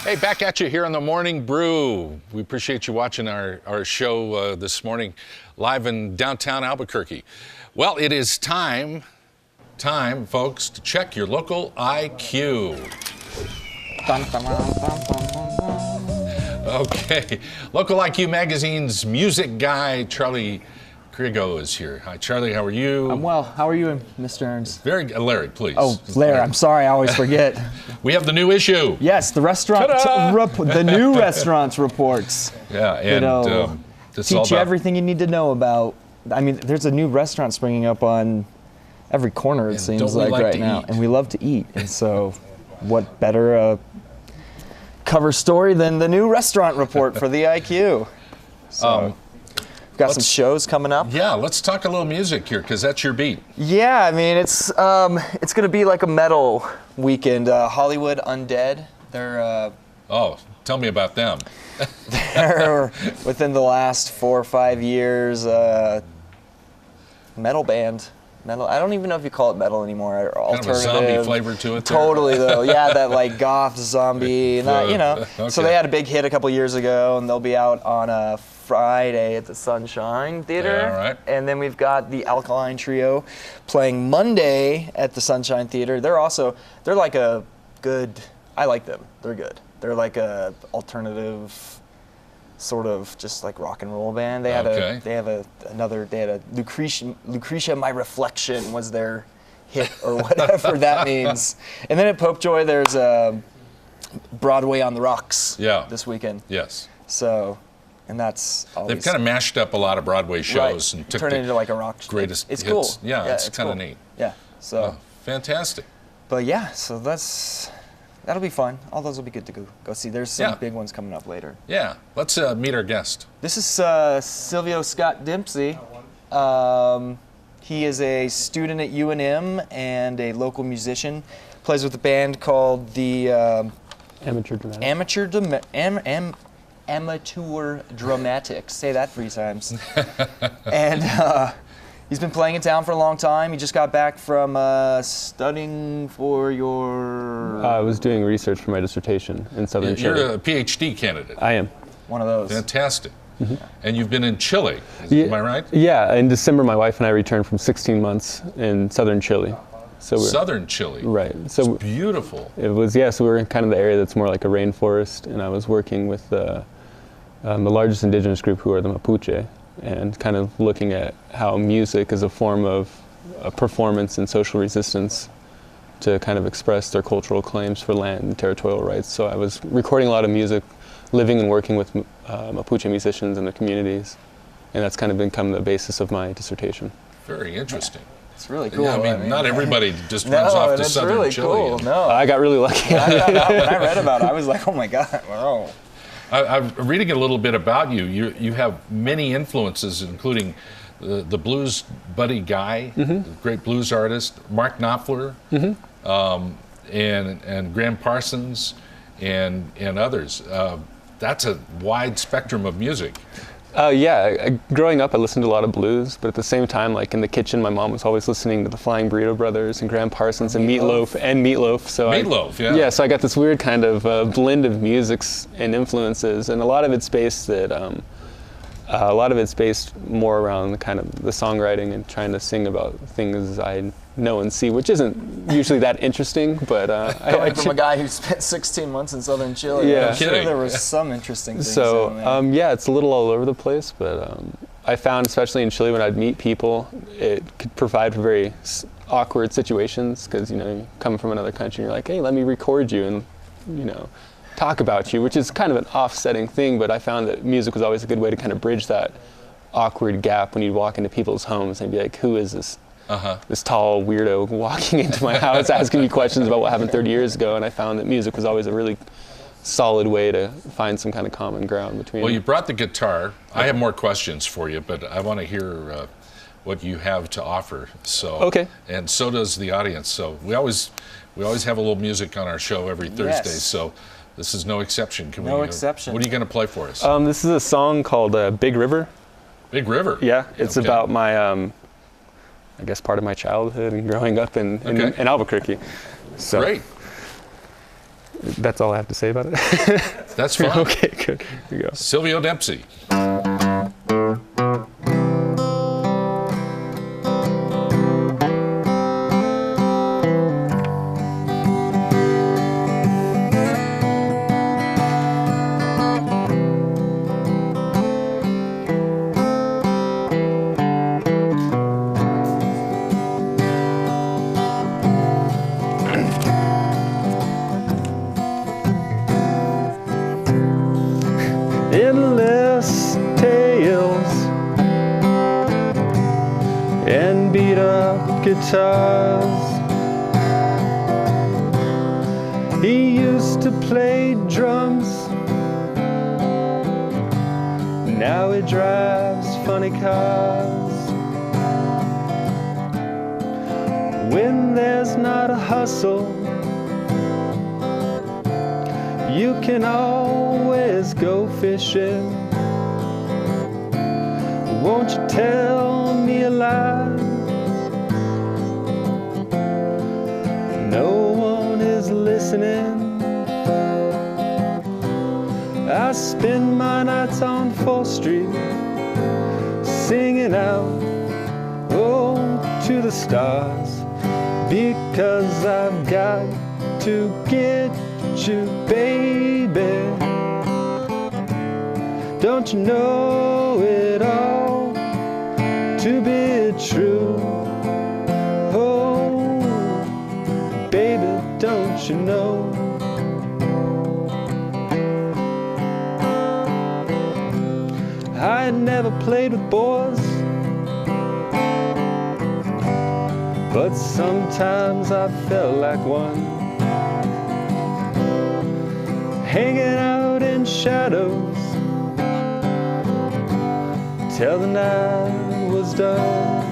Hey, back at you here on the Morning Brew. We appreciate you watching our show this morning, live in downtown Albuquerque. Well, it is time, folks, to check your local IQ. Okay, Local IQ Magazine's music guy, Charlie Grigo, is here. Hi, Charlie, how are you? I'm well. How are you, Mr. Ernst? Very, Larry, please. Oh, Larry, I'm sorry, I always forget. We have the new issue. Yes, the restaurant, the new restaurants reports. Yeah, and teach you everything you need to know about. I mean, there's a new restaurant springing up on every corner, it seems like right now. And we love to eat. And so what better cover story than the new restaurant report for the IQ? So we've got some shows coming up. Yeah, let's talk a little music here, because that's your beat. Yeah, I mean, it's going to be like a metal weekend. Hollywood Undead, they're... oh, tell me about them. They're, within the last 4 or 5 years, metal band. Metal. I don't even know if you call it metal anymore. Kind of a zombie flavor to it. Totally, though. Yeah, that like goth zombie. Okay. So they had a big hit a couple years ago, and they'll be out on a Friday at the Sunshine Theater. Yeah, all right. And then we've got the Alkaline Trio playing Monday at the Sunshine Theater. They're like a good. I like them. They're good. They're like a alternative, sort of just like rock and roll band. They had Lucretia My Reflection was their hit, or whatever that means. And then at Popejoy there's Broadway on the Rocks this weekend. Yes. So, and that's always... They've kind of mashed up a lot of Broadway shows and turned it into like a rock greatest it's hits. Cool. Yeah, it's kind of neat. Yeah. So fantastic. But yeah, so that'll be fun. All those will be good to go see. There's some big ones coming up later. Yeah. Let's meet our guest. This is Sylvio Dempsey. He is a student at UNM and a local musician. Plays with a band called the Amateur Dramatics. Say that 3 times. And he's been playing in town for a long time. He just got back from studying for your... I was doing research for my dissertation in southern Chile. You're a PhD candidate. I am. One of those. Fantastic. Mm-hmm. And you've been in Chile, am I right? Yeah, in December my wife and I returned from 16 months in southern Chile. So southern Chile? Right. So it's beautiful. It was, so we were in kind of the area that's more like a rainforest, and I was working with the largest indigenous group, who are the Mapuche, and kind of looking at how music is a form of performance and social resistance to kind of express their cultural claims for land and territorial rights. So I was recording a lot of music, living and working with Mapuche musicians in the communities, and that's kind of become the basis of my dissertation. Very interesting. It's really cool. Yeah, I mean, not everybody just runs off to southern really Chile. Cool. No, I got really lucky. When I read about it, I was like, oh my God, wow. I'm reading a little bit about you. You have many influences, including the blues Buddy Guy, the great blues artist, Mark Knopfler, and Graham Parsons, and others. That's a wide spectrum of music. Growing up I listened to a lot of blues, but at the same time, like in the kitchen, my mom was always listening to the Flying Burrito Brothers and Graham Parsons and Meatloaf. So so I got this weird kind of blend of musics and influences, and a lot of it's based more around the kind of the songwriting and trying to sing about things I know and see, which isn't usually that interesting, but going from a guy who spent 16 months in southern Chile, I'm sure there was some interesting things. So it's a little all over the place, but I found, especially in Chile, when I'd meet people, it could provide for very awkward situations, because you come from another country and you're like, hey, let me record you and talk about you, which is kind of an offsetting thing, but I found that music was always a good way to kind of bridge that awkward gap when you'd walk into people's homes and be like, who is this this tall weirdo walking into my house asking me questions about what happened 30 years ago? And I found that music was always a really solid way to find some kind of common ground between. Well, you brought the guitar. I have more questions for you, but I want to hear what you have to offer. So and so does the audience. So we always have a little music on our show every Thursday. So this is no exception. No exception. What are you going to play for us? This is a song called Big River. Big River? Yeah, it's about my I guess part of my childhood and growing up in Albuquerque. So. Great. That's all I have to say about it. That's fine. Okay, good. Here you go. Sylvio Dempsey. Endless tales and beat up guitars. He used to play drums, now he drives funny cars. When there's not a hustle, you can always go fishing. Won't you tell me a lie? No one is listening. I spend my nights on 4th Street, singing out, oh, to the stars, because I've got to get you, baby. Don't you know it all to be true? Oh, baby, don't you know? I had never played with boys, but sometimes I felt like one. Hanging out in shadows till the night was done.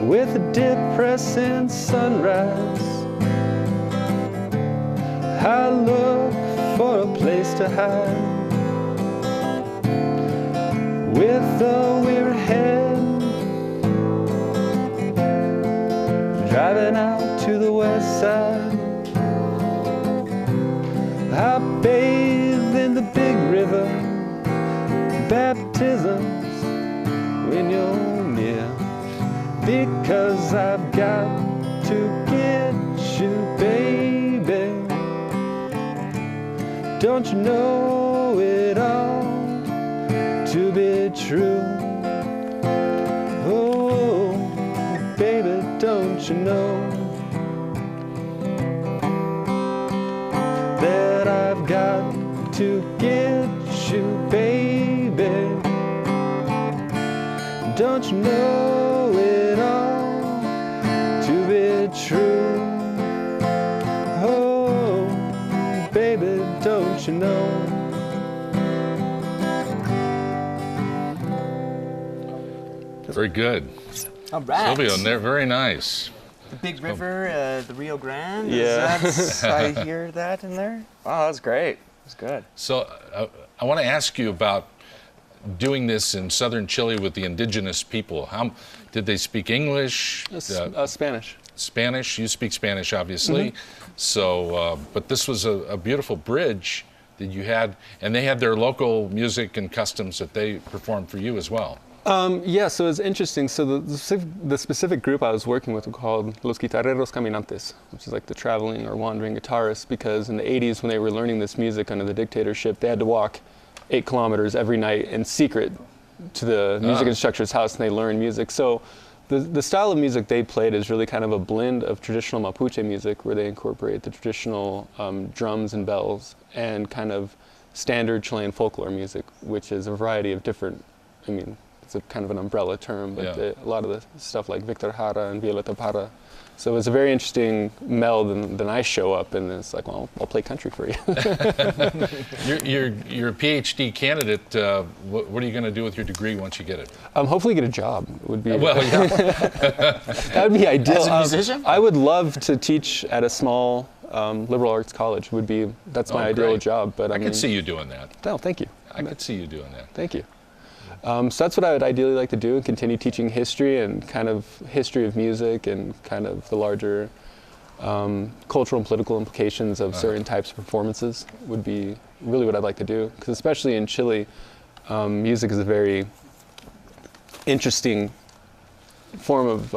With a depressing sunrise, I look for a place to hide. With a weary head, driving out to the west side, I bathe in the big river, baptisms when you're near, because I've got to get you, baby. Don't you know it all to be true? Oh, baby, don't you know that I've got to get you, baby? Don't you know it all to be true? Oh, baby, don't you know? Very good. All right. Sylvio, very nice. The big river, the Rio Grande. Yeah. I hear that in there. Wow, that's great. That's good. So I want to ask you about doing this in southern Chile with the indigenous people. How did they speak English? Spanish. Spanish. You speak Spanish, obviously. Mm-hmm. So, but this was a beautiful bridge that you had, and they had their local music and customs that they performed for you as well. Yeah, so it's interesting. So the specific group I was working with were called Los Guitarreros Caminantes, which is like the traveling or wandering guitarists, because in the 80s when they were learning this music under the dictatorship, they had to walk 8 kilometers every night in secret to the music instructor's house, and they learned music. So the style of music they played is really kind of a blend of traditional Mapuche music, where they incorporate the traditional drums and bells, and kind of standard Chilean folklore music, which is a variety of different, it's a kind of an umbrella term, but a lot of the stuff like Victor Jara and Violeta Parra. So it's a very interesting meld, and then I show up and it's like, well, I'll play country for you. You're a PhD candidate. What are you going to do with your degree once you get it? Hopefully get a job. Would be well, yeah. That would be ideal. As a musician? I would love to teach at a small liberal arts college. That's my ideal job. But I could see you doing that. Oh, thank you. I could see you doing that. Thank you. So that's what I would ideally like to do, and continue teaching history and kind of history of music and kind of the larger cultural and political implications of certain types of performances would be really what I'd like to do. Because especially in Chile, music is a very interesting form of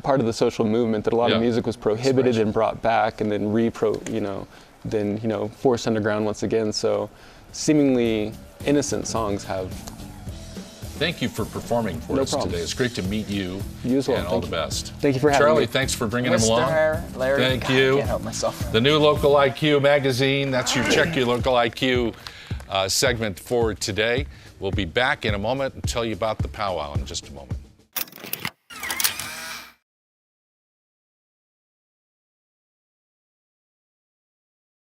part of the social movement, that a lot of music was prohibited and brought back and then forced underground once again. So seemingly innocent songs have. Thank you for performing for us today. It's great to meet you. You as well. And all the best. Thank you for having me. Charlie, thanks for bringing him along. Larry, thank you. I can't help myself. The new Local IQ magazine. That's your Check Your Local IQ segment for today. We'll be back in a moment and tell you about the powwow in just a moment.